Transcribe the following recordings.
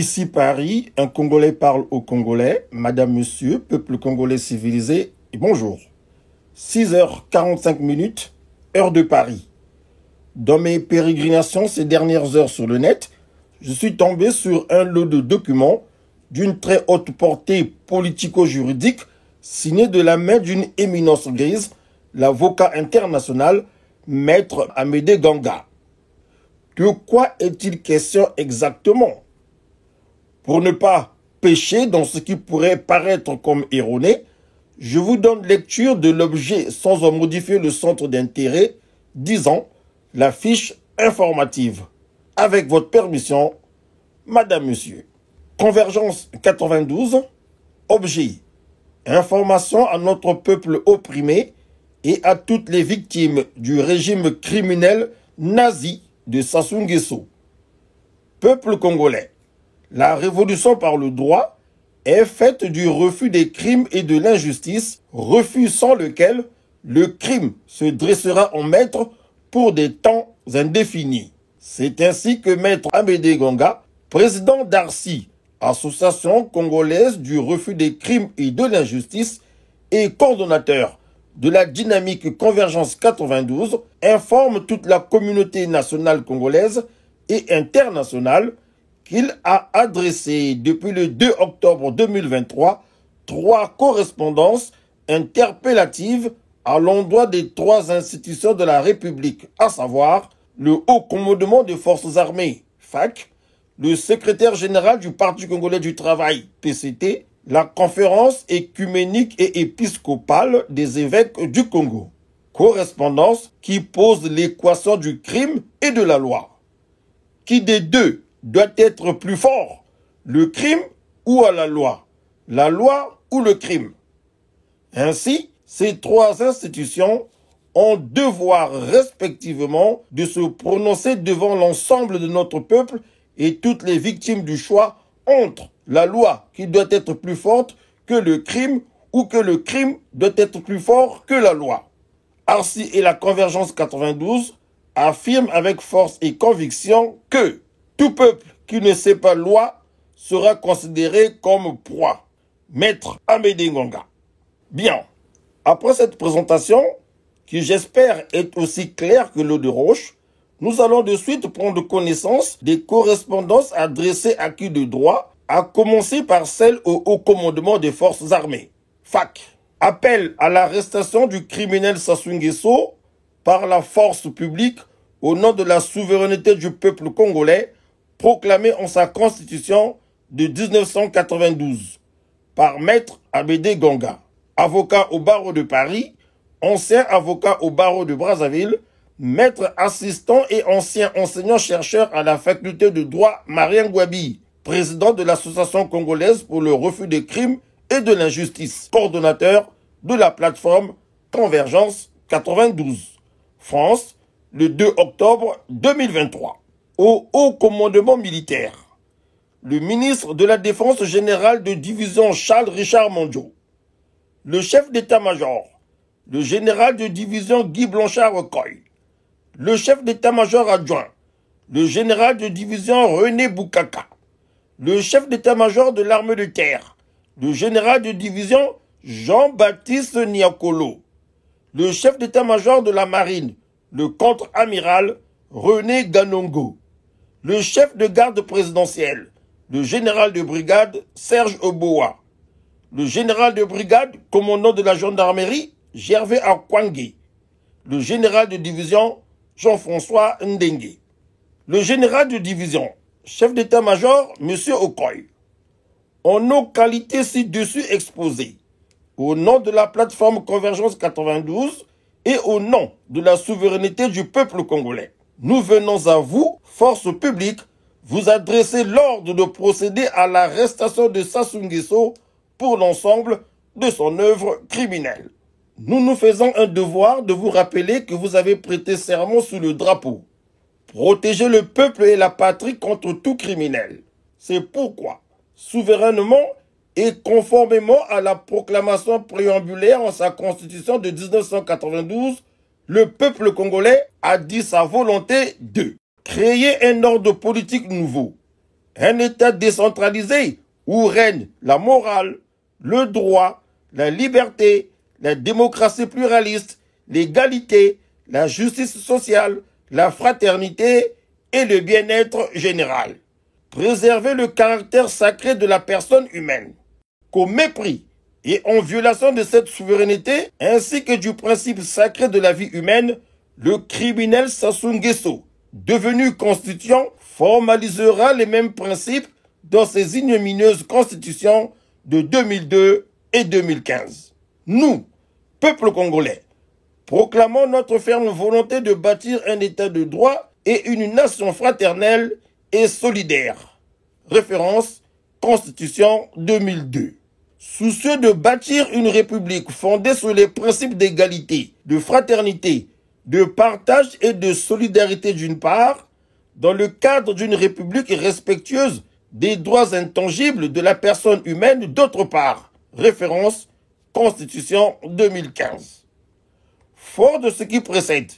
Ici Paris, un Congolais parle aux Congolais, Madame, Monsieur, peuple congolais civilisé, et bonjour. 6h45, heure de Paris. Dans mes pérégrinations ces dernières heures sur le net, je suis tombé sur un lot de documents d'une très haute portée politico-juridique signé de la main d'une éminence grise, l'avocat international, Maître Amédée Ganga. De quoi est-il question exactement? Pour ne pas pécher dans ce qui pourrait paraître comme erroné, je vous donne lecture de l'objet sans en modifier le centre d'intérêt, disant la fiche informative. Avec votre permission, Madame, Monsieur. Convergence 92, objet. Information à notre peuple opprimé et à toutes les victimes du régime criminel nazi de Sassou Nguesso. Peuple congolais. La révolution par le droit est faite du refus des crimes et de l'injustice, refus sans lequel le crime se dressera en maître pour des temps indéfinis. C'est ainsi que Maître Amédée Ganga, président d'ARCI, Association congolaise du refus des crimes et de l'injustice, et coordonnateur de la dynamique Convergence 92, informe toute la communauté nationale congolaise et internationale qu'il a adressé depuis le 2 octobre 2023 3 correspondances interpellatives à l'endroit des 3 institutions de la République, à savoir le Haut Commandement des Forces Armées, FAC, le secrétaire général du Parti congolais du travail, PCT, la conférence écuménique et épiscopale des évêques du Congo. Correspondance qui pose l'équation du crime et de la loi. Qui des deux doit être plus fort, le crime ou à la loi ou le crime? Ainsi, ces 3 institutions ont devoir respectivement de se prononcer devant l'ensemble de notre peuple et toutes les victimes du choix entre la loi qui doit être plus forte que le crime ou que le crime doit être plus fort que la loi. ARCI et la Convergence 92 affirment avec force et conviction que tout peuple qui ne sait pas loi sera considéré comme proie. Maître Amédée Ganga. Bien. Après cette présentation, qui j'espère est aussi claire que l'eau de roche, nous allons de suite prendre connaissance des correspondances adressées à qui de droit, à commencer par celle au Haut Commandement des Forces Armées. FAC. Appel à l'arrestation du criminel Sassou Nguesso par la force publique au nom de la souveraineté du peuple congolais, proclamé en sa constitution de 1992 par Maître Amédée Ganga, avocat au barreau de Paris, ancien avocat au barreau de Brazzaville, maître assistant et ancien enseignant-chercheur à la faculté de droit Marien Gouabi, président de l'Association congolaise pour le refus des crimes et de l'injustice, coordonnateur de la plateforme Convergence 92, France, le 2 octobre 2023. Au Haut Commandement militaire, le ministre de la Défense générale de division Charles-Richard Mondiaux, le chef d'état-major, le général de division Guy Blanchard-Recoy, le chef d'état-major adjoint, le général de division René Boukaka, le chef d'état-major de l'armée de terre, le général de division Jean-Baptiste Niakolo, le chef d'état-major de la marine, le contre-amiral René Ganongo, le chef de garde présidentielle, le général de brigade Serge Oboa, le général de brigade commandant de la gendarmerie Gervais Akwangé, le général de division Jean-François Ndengue, le général de division, chef d'état-major M. Okoy. En nos qualités ci-dessus exposées, au nom de la plateforme Convergence 92 et au nom de la souveraineté du peuple congolais, nous venons à vous, force publique, vous adresser l'ordre de procéder à l'arrestation de Sassou Nguesso pour l'ensemble de son œuvre criminelle. Nous nous faisons un devoir de vous rappeler que vous avez prêté serment sous le drapeau. Protéger le peuple et la patrie contre tout criminel. C'est pourquoi, souverainement et conformément à la proclamation préambulaire en sa constitution de 1992, le peuple congolais a dit sa volonté de créer un ordre politique nouveau, Un État décentralisé où règne la morale, le droit, la liberté, la démocratie pluraliste, l'égalité, la justice sociale, la fraternité et le bien-être général. Préserver le caractère sacré de la personne humaine. Qu'au mépris et en violation de cette souveraineté, ainsi que du principe sacré de la vie humaine, le criminel Sassou Nguesso, devenu constituant, formalisera les mêmes principes dans ses ignominieuses constitutions de 2002 et 2015. Nous, peuple congolais, proclamons notre ferme volonté de bâtir un État de droit et une nation fraternelle et solidaire. Référence Constitution 2002. Soucieux de bâtir une république fondée sur les principes d'égalité, de fraternité, de partage et de solidarité d'une part, dans le cadre d'une république respectueuse des droits intangibles de la personne humaine d'autre part. Référence Constitution 2015. Fort de ce qui précède,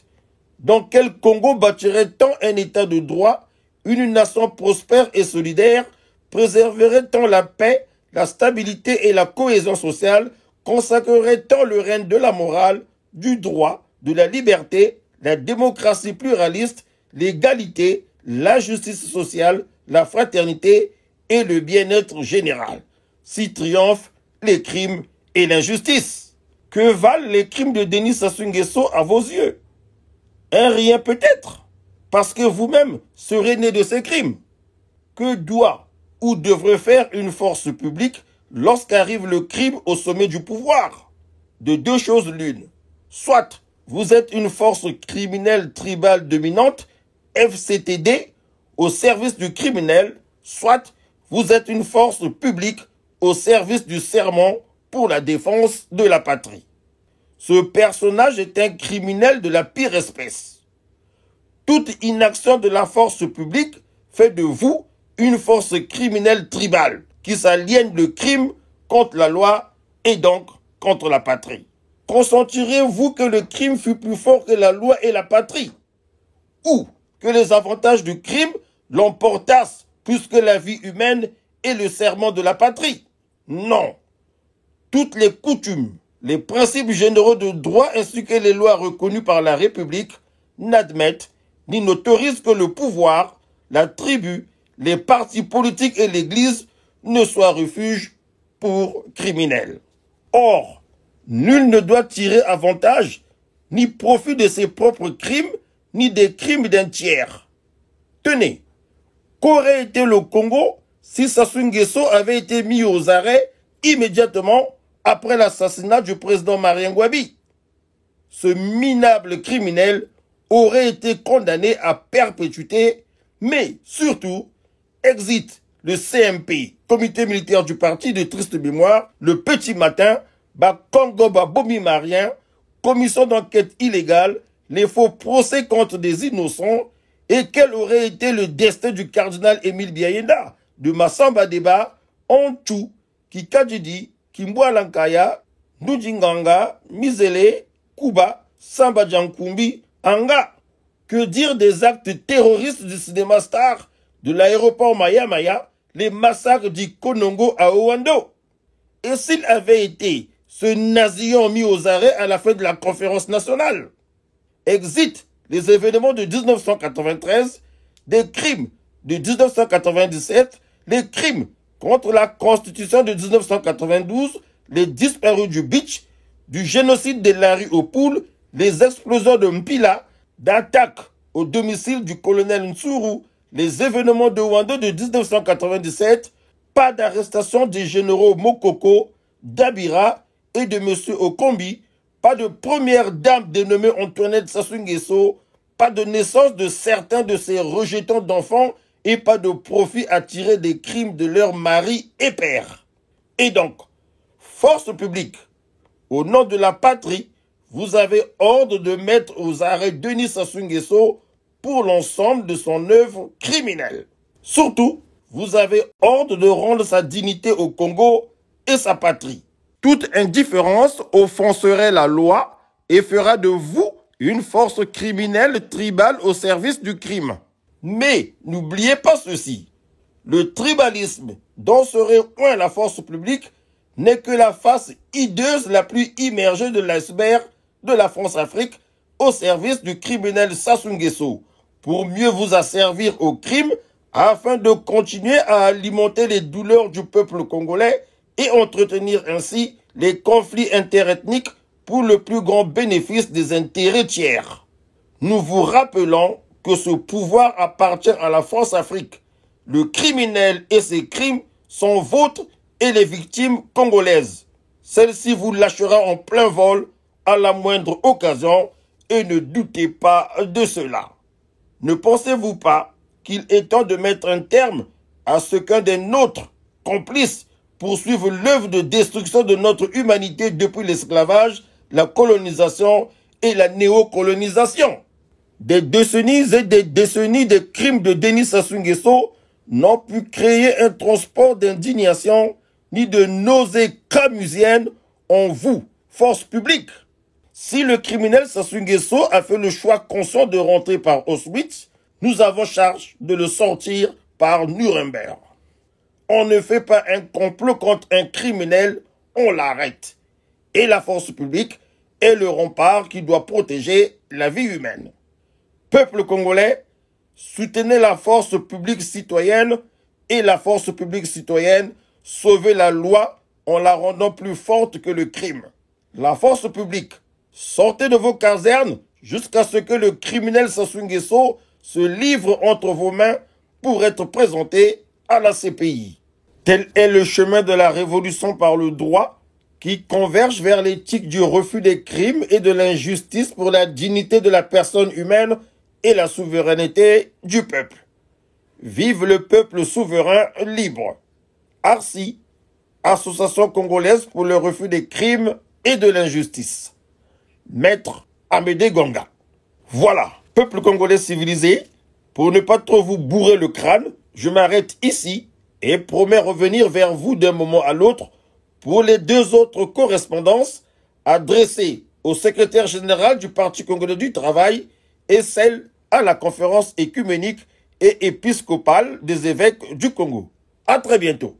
dans quel Congo bâtirait-on un État de droit, une nation prospère et solidaire, préserverait-on la paix, la stabilité et la cohésion sociale, consacrerait-on le règne de la morale, du droit, de la liberté, la démocratie pluraliste, l'égalité, la justice sociale, la fraternité et le bien-être général. Si triomphent les crimes et l'injustice. Que valent les crimes de Denis Sassou Nguesso à vos yeux? Un rien peut-être, parce que vous-même serez né de ces crimes. Que doit ou devrait faire une force publique lorsqu'arrive le crime au sommet du pouvoir? De deux choses l'une. Soit vous êtes une force criminelle tribale dominante, FCTD, au service du criminel, soit vous êtes une force publique au service du serment pour la défense de la patrie. Ce personnage est un criminel de la pire espèce. Toute inaction de la force publique fait de vous une force criminelle tribale qui s'aliène le crime contre la loi et donc contre la patrie. Consentirez-vous que le crime fût plus fort que la loi et la patrie? Ou que les avantages du crime l'emportassent plus que la vie humaine et le serment de la patrie? Non. Toutes les coutumes, les principes généraux de droit ainsi que les lois reconnues par la République n'admettent ni n'autorisent que le pouvoir, la tribu, les partis politiques et l'Église ne soient refuge pour criminels. Or, nul ne doit tirer avantage ni profit de ses propres crimes ni des crimes d'un tiers. Tenez, qu'aurait été le Congo si Sassou Nguesso avait été mis aux arrêts immédiatement après l'assassinat du président Marien Ngouabi? Ce minable criminel aurait été condamné à perpétuité, mais surtout, exit le CMP, Comité militaire du parti de triste mémoire, le petit matin, Congo Bomi Marien, commission d'enquête illégale, les faux procès contre des innocents, et quel aurait été le destin du cardinal Émile Biayenda, de Massamba Deba, Ontou, Kikadjidi, Kimboalankaya, Ndujinganga, Mizele, Kuba, Samba Djankumbi, Anga. Que dire des actes terroristes du cinéma star, de l'aéroport Maya Maya, les massacres du Konongo à Owando? Et s'il avait été ce nazillon mis aux arrêts à la fin de la conférence nationale? Exit les événements de 1993, des crimes de 1997, les crimes contre la Constitution de 1992, les disparus du Beach, du génocide de Larry Opoul, les explosions de Mpila, d'attaques au domicile du colonel Nsuru, les événements de Wando de 1997, pas d'arrestation des généraux Mokoko, Dabira et de M. Okombi, pas de première dame dénommée Antoinette Sassou Nguesso, pas de naissance de certains de ces rejetons d'enfants et pas de profit à tirer des crimes de leurs maris et pères. Et donc, force publique, au nom de la patrie, vous avez ordre de mettre aux arrêts Denis Sassou Nguesso pour l'ensemble de son œuvre criminelle. Surtout, vous avez ordre de rendre sa dignité au Congo et sa patrie. Toute indifférence offenserait la loi et fera de vous une force criminelle tribale au service du crime. Mais n'oubliez pas ceci. Le tribalisme dont serait oint la force publique n'est que la face hideuse la plus immergée de l'iceberg de la France-Afrique au service du criminel Sassou Nguesso pour mieux vous asservir au crime afin de continuer à alimenter les douleurs du peuple congolais et entretenir ainsi les conflits interethniques pour le plus grand bénéfice des intérêts tiers. Nous vous rappelons que ce pouvoir appartient à la France-Afrique. Le criminel et ses crimes sont vôtres et les victimes congolaises. Celle-ci vous lâchera en plein vol à la moindre occasion et ne doutez pas de cela. Ne pensez-vous pas qu'il est temps de mettre un terme à ce qu'un des nôtres, complices, poursuive l'œuvre de destruction de notre humanité depuis l'esclavage, la colonisation et la néocolonisation? Des décennies et des décennies de crimes de Denis Sassou Nguesso n'ont pu créer un transport d'indignation ni de nausée camusienne en vous, force publique. Si le criminel Sassou Nguesso a fait le choix conscient de rentrer par Auschwitz, nous avons charge de le sortir par Nuremberg. On ne fait pas un complot contre un criminel, on l'arrête. Et la force publique est le rempart qui doit protéger la vie humaine. Peuple congolais, soutenez la force publique citoyenne et la force publique citoyenne, sauvez la loi en la rendant plus forte que le crime. La force publique, sortez de vos casernes jusqu'à ce que le criminel Sassou Nguesso se livre entre vos mains pour être présenté à la CPI. Tel est le chemin de la révolution par le droit qui converge vers l'éthique du refus des crimes et de l'injustice pour la dignité de la personne humaine et la souveraineté du peuple. Vive le peuple souverain libre. ARCI, Association congolaise pour le refus des crimes et de l'injustice. Maître Amédée Gonga. Voilà, peuple congolais civilisé, pour ne pas trop vous bourrer le crâne, je m'arrête ici et promets revenir vers vous d'un moment à l'autre pour les 2 autres correspondances adressées au secrétaire général du Parti congolais du travail et celle à la conférence écuménique et épiscopale des évêques du Congo. À très bientôt.